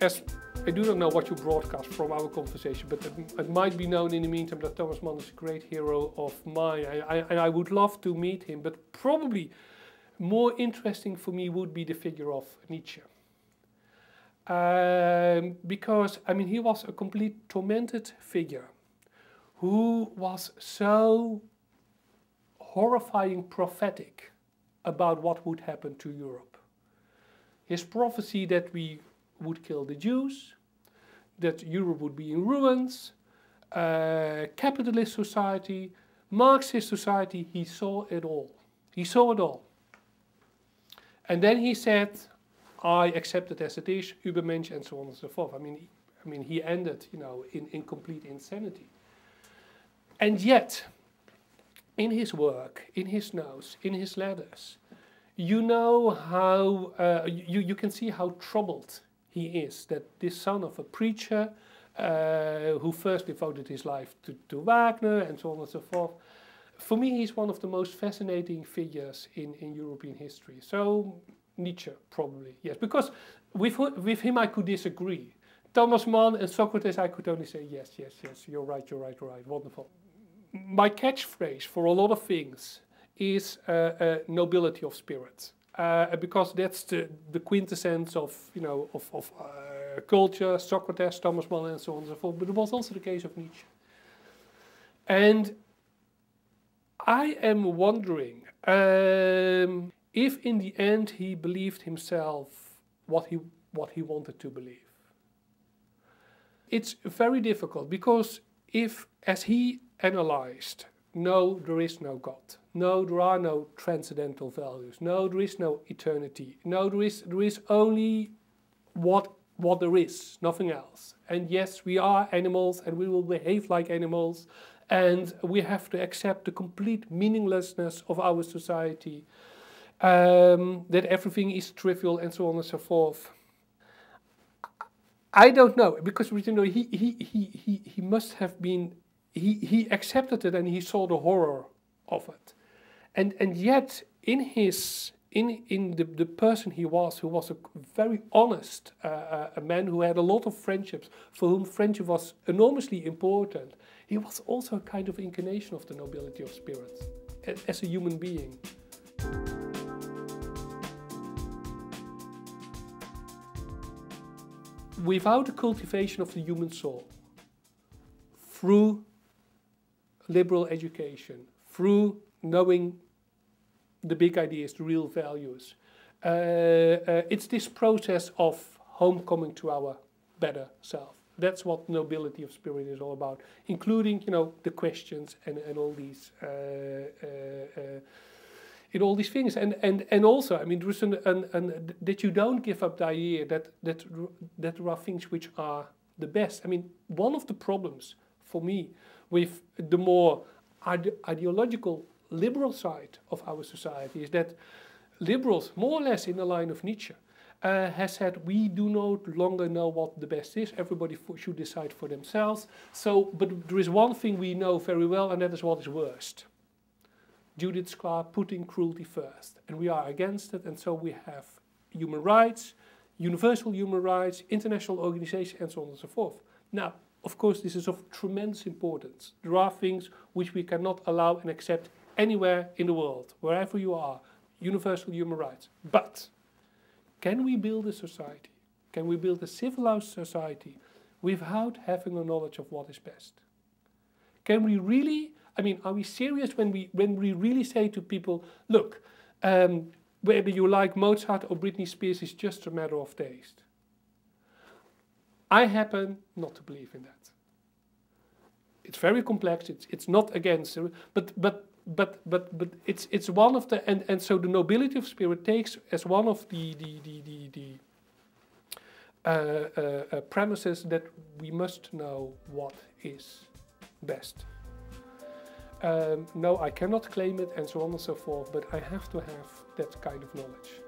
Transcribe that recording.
as I do not know what you broadcast from our conversation, but it might be known in the meantime that Thomas Mann is a great hero of mine, and I would love to meet him, but probably more interesting for me would be the figure of Nietzsche. Because, I mean, he was a complete tormented figure who was so horrifying prophetic about what would happen to Europe. His prophecy that we would kill the Jews, that Europe would be in ruins, capitalist society, Marxist society, he saw it all. He saw it all. And then he said, I accept it as it is, Übermensch, and so on and so forth. I mean, he ended, you know, in complete insanity. And yet, in his work, in his notes, in his letters, you know how, you can see how troubled he is, that this son of a preacher who first devoted his life to Wagner and so on and so forth. For me, he's one of the most fascinating figures in European history. So Nietzsche, probably, yes. Because with him I could disagree. Thomas Mann and Socrates, I could only say, yes, yes, yes, you're right, wonderful. My catchphrase for a lot of things is nobility of spirit. Because that's the quintessence of, you know, of culture, Socrates, Thomas Mann, and so on and so forth. But it was also the case of Nietzsche. And I am wondering if in the end he believed himself what he wanted to believe. It's very difficult because if, as he analyzed, no, there is no God. No, there are no transcendental values. No, there is no eternity. No, there is only what there is, nothing else. And yes, we are animals and we will behave like animals, and we have to accept the complete meaninglessness of our society, that everything is trivial and so on and so forth. I don't know, because you know, he must have been, he accepted it and he saw the horror of it. And yet, in the person he was, who was a very honest a man who had a lot of friendships, for whom friendship was enormously important, he was also a kind of incarnation of the nobility of spirit, as a human being. Without the cultivation of the human soul, through liberal education, through knowing the big ideas, the real values, it's this process of homecoming to our better self. That's what nobility of spirit is all about, including, you know, the questions and all these in all these things, and also, I mean, there is that you don't give up the idea that there are things which are the best. I mean, one of the problems for me with the more ideological liberal side of our society is that liberals, more or less in the line of Nietzsche, has said we do no longer know what the best is. Everybody should decide for themselves. So, but there is one thing we know very well, and that is what is worst. Judith Sklar putting cruelty first, and we are against it, and so we have human rights, universal human rights, international organizations, and so on and so forth. Now, of course, this is of tremendous importance. There are things which we cannot allow and accept anywhere in the world, wherever you are, universal human rights. But can we build a society? Can we build a civilized society without having a knowledge of what is best? Can we really, I mean, are we serious when we really say to people, look, whether you like Mozart or Britney Spears is just a matter of taste? I happen not to believe in that. It's very complex. It's not against, but it's one of the, and so the nobility of spirit takes as one of the premises that we must know what is best. No, I cannot claim it, and so on and so forth, but I have to have that kind of knowledge.